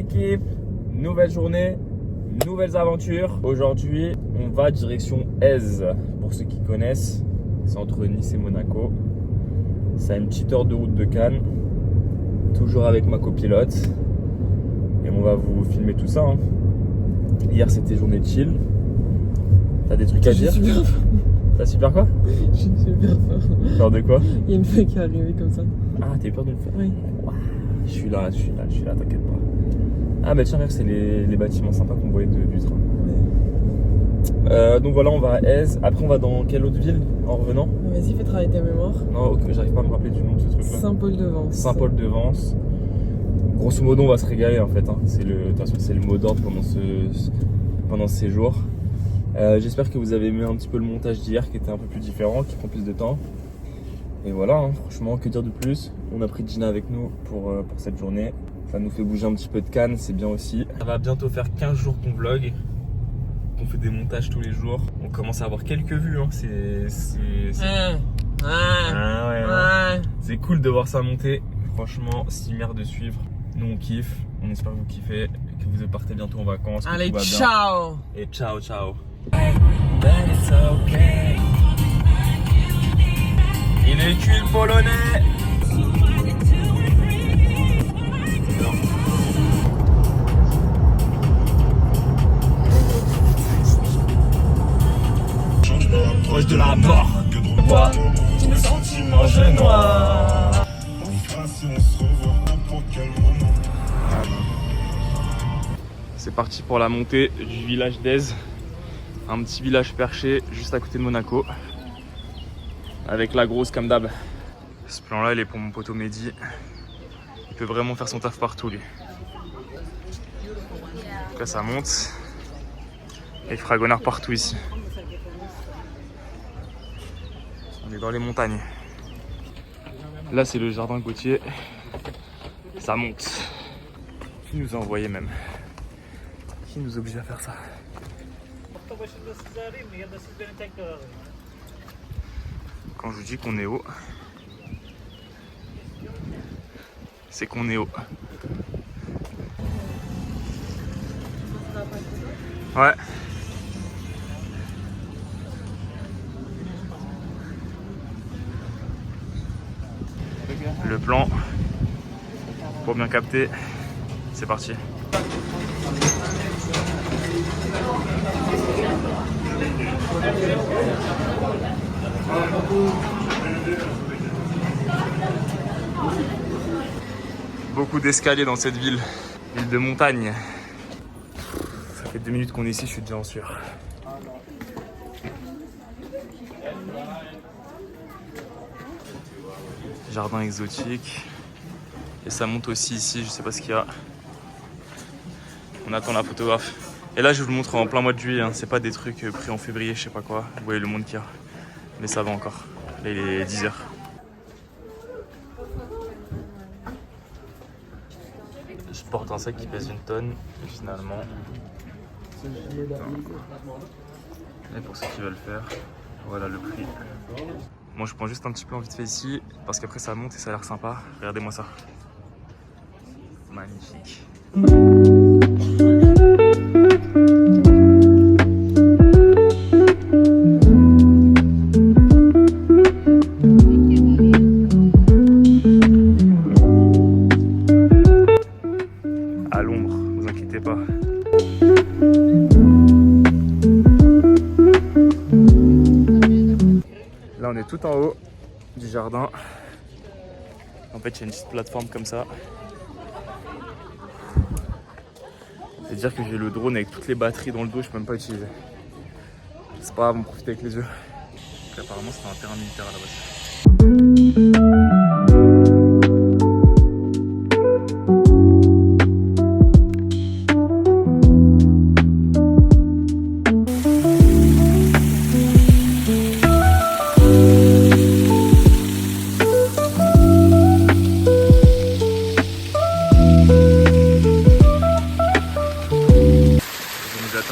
l'équipe, nouvelle journée, nouvelles aventures. Aujourd'hui, on va direction Èze. Pour ceux qui connaissent, c'est entre Nice et Monaco. C'est à une petite heure de route de Cannes. Toujours avec ma copilote. Et on va vous filmer tout ça. Hein. Hier, c'était journée de chill. T'as des trucs à dire? T'as super quoi? J'ai super peur. Peur de quoi? Il y a une feuille qui est arrivée comme ça. Ah, t'as eu peur de le faire? Oui. Wow. Je suis là, t'inquiète pas. Ah bah tiens, regarde, c'est les bâtiments sympas qu'on voyait du train. Donc voilà, on va à Èze. Après, on va dans quelle autre ville en revenant? Vas-y, fais travailler ta mémoire. Non, ok, j'arrive pas à me rappeler du nom de ce truc-là. Saint-Paul-de-Vence. Saint-Paul-de-Vence. Grosso modo, on va se régaler en fait. Hein. De toute façon, c'est le mot d'ordre pendant ce séjour. J'espère que vous avez aimé un petit peu le montage d'hier qui était un peu plus différent, qui prend plus de temps. Et voilà, hein, franchement, que dire de plus? On a pris Gina avec nous pour cette journée. Ça nous fait bouger un petit peu de Cannes, c'est bien aussi. Ça va bientôt faire 15 jours qu'on vlog, qu'on fait des montages tous les jours. On commence à avoir quelques vues, hein. C'est cool de voir ça monter. Franchement, 6 mères de suivre. Nous, on kiffe. On espère que vous kiffez, que vous partez bientôt en vacances. Allez, tout va bien. ciao! Et ciao, ciao. Il est cuit le polonais. Proche de la mort. Moi, tous mes sentiments je noie. C'est parti pour la montée du village d'Èze. Un petit village perché juste à côté de Monaco. Avec la grosse comme d'hab. Ce plan là il est pour mon poteau Mehdi. Il peut vraiment faire son taf partout lui. Donc là ça monte. Et fragonard partout ici. On est dans les montagnes. Là c'est le jardin Gauthier. Ça monte. Qui nous a envoyé même? Qui nous oblige à faire ça? Quand je vous dis qu'on est haut, c'est qu'on est haut. Ouais. Le plan, pour bien capter, c'est parti. Beaucoup d'escaliers dans cette ville de montagne. Ça fait 2 minutes qu'on est ici, je suis déjà en sueur. Jardin exotique. Et ça monte aussi ici, je sais pas ce qu'il y a. On attend la photographe. Et là je vous le montre en plein mois de juillet, hein. C'est pas des trucs pris en février, je sais pas quoi. Vous voyez le monde qu'il y a. Mais ça va encore. Là il est 10h. Je porte un sac qui pèse 1 tonne et finalement. Et pour ceux qui veulent faire, voilà le prix. Moi je prends juste un petit plan vite fait ici parce qu'après ça monte et ça a l'air sympa. Regardez-moi ça. Magnifique. À l'ombre, vous inquiétez pas. Là on est tout en haut du jardin. En fait il y a une petite plateforme comme ça. C'est-à-dire que j'ai le drone avec toutes les batteries dans le dos, je peux même pas utiliser. C'est pas grave, on profite avec les yeux. Donc, apparemment c'était un terrain militaire à la base.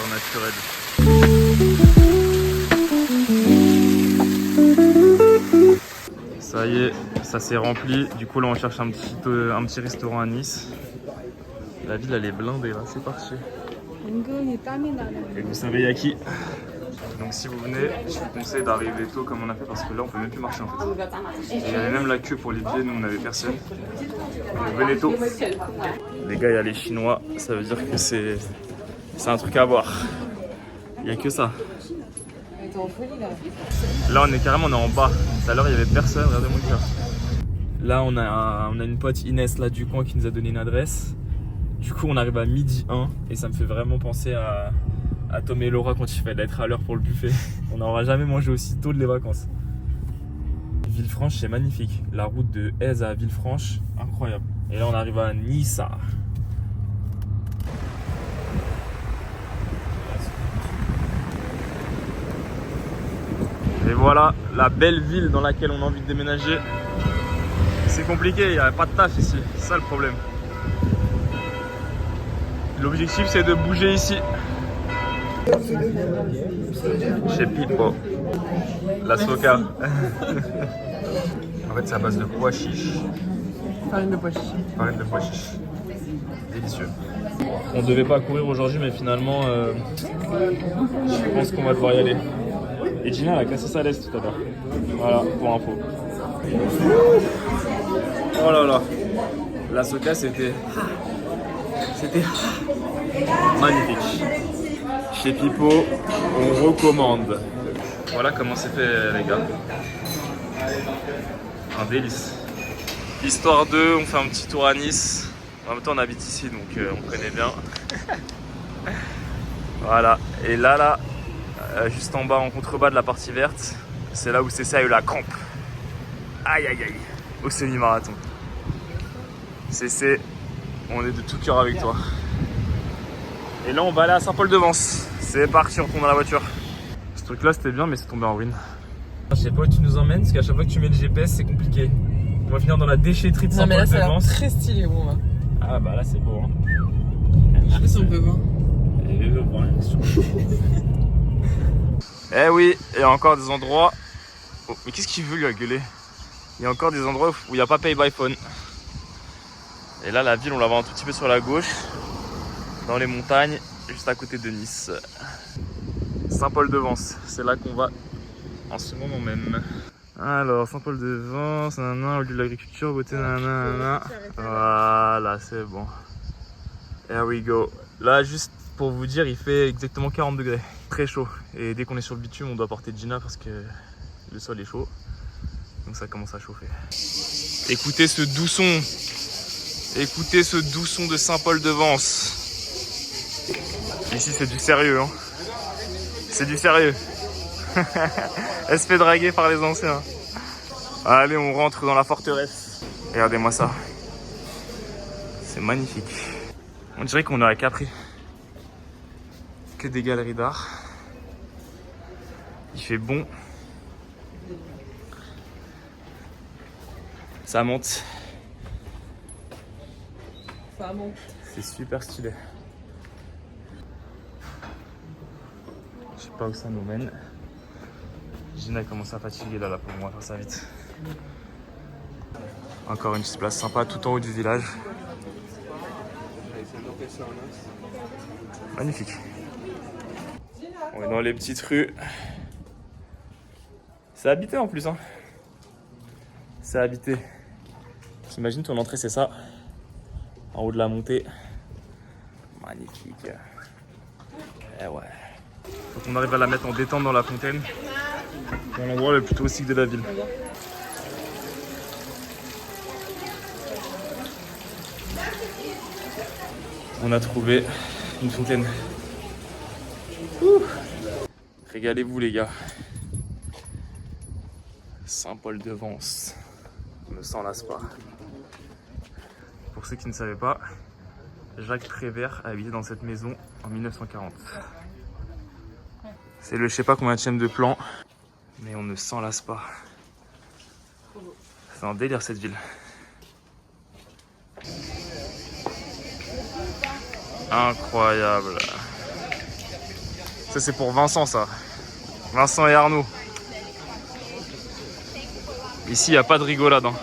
Naturel. Ça y est, ça s'est rempli. Du coup là on cherche un petit restaurant à Nice. La ville elle est blindée là, c'est parti. Et vous savez y'a qui? Donc si vous venez, je vous conseille d'arriver tôt comme on a fait parce que là on peut même plus marcher en fait. Et il y avait même la queue pour les billets, nous on n'avait personne. Donc venez tôt. Les gars, il y a les Chinois, ça veut dire que c'est un truc à voir. Il n'y a que ça. Là on est carrément en bas. Tout à l'heure il n'y avait personne, regardez-moi ça. Là on a une pote Inès là du coin qui nous a donné une adresse. Du coup on arrive à 12h01 et ça me fait vraiment penser à Tom et Laura quand il fallait être à l'heure pour le buffet. On n'aura jamais mangé aussi tôt de les vacances. Villefranche c'est magnifique. La route de Aise à Villefranche, incroyable. Et là on arrive à Nissa. Et voilà la belle ville dans laquelle on a envie de déménager. C'est compliqué, il n'y a pas de taf ici, c'est ça le problème. L'objectif c'est de bouger ici. Chez Pipo, la soca. En fait c'est à base de pois chiches. Farine de pois chiches. Farine de pois chiches. Délicieux. On devait pas courir aujourd'hui mais finalement je pense qu'on va devoir y aller. Et Gina elle a cassé sa laisse tout à l'heure. Voilà, pour info. Oh là là. La soca c'était magnifique. Chez Pipo, on recommande. Voilà comment c'est fait les gars. Un délice. Histoire 2, on fait un petit tour à Nice. En même temps on habite ici donc on connaît bien. Voilà. Et là, juste en bas en contrebas de la partie verte, c'est là où c'est ça a eu la crampe. Aïe aïe aïe. Au semi-marathon. CC, on est de tout cœur avec toi. Et là on va aller à Saint-Paul-de-Vence. C'est parti, on retourne dans la voiture. Ce truc là c'était bien mais c'est tombé en ruine. Je sais pas où tu nous emmènes parce qu'à chaque fois que tu mets le GPS c'est compliqué. On va finir dans la déchetterie de Saint-Paul-de-Vence. Non mais là ça a l'air très stylé bon là. Ah bah là c'est beau hein. Je sais pas si on peut voir. Eh oui, il y a encore des endroits... Oh, mais qu'est-ce qu'il veut lui à gueuler? Il y a encore des endroits où il n'y a pas Pay by Phone. Et là la ville on la voit un tout petit peu sur la gauche. Dans les montagnes, juste à côté de Nice. Saint-Paul-de-Vence, c'est là qu'on va en ce moment même. Alors, Saint-Paul-de-Vence, nanana, au lieu de l'agriculture, beauté, nanana. Voilà, c'est bon. Here we go. Là, juste pour vous dire, il fait exactement 40 degrés. Très chaud. Et dès qu'on est sur le bitume, on doit porter Gina parce que le sol est chaud. Donc ça commence à chauffer. Écoutez ce doux son. Écoutez ce doux son de Saint-Paul-de-Vence. Ici, c'est du sérieux, hein. C'est du sérieux. Elle se fait draguer par les anciens. Allez, on rentre dans la forteresse. Regardez-moi ça. C'est magnifique. On dirait qu'on est à Capri. Que des galeries d'art. Il fait bon. Ça monte. Ça monte. C'est super stylé. Je sais pas où ça nous mène. Gina commence à fatiguer là pour moi, faire ça vite. Encore une petite place sympa tout en haut du village. Magnifique. On est dans les petites rues. C'est habité en plus hein. C'est habité. T'imagines ton entrée c'est ça. En haut de la montée. Magnifique. Eh ouais. Faut qu'on arrive à la mettre en détente dans la fontaine. Dans l'endroit le plus touristique de la ville. On a trouvé une fontaine. Ouh. Régalez-vous les gars. Saint-Paul-de-Vence. On ne s'en lasse pas. Pour ceux qui ne savaient pas, Jacques Prévert a habité dans cette maison en 1940. C'est le je sais pas combien de plan, mais on ne s'en lasse pas. C'est un délire cette ville. Incroyable. Ça c'est pour Vincent ça. Vincent et Arnaud. Ici il n'y a pas de rigolade hein.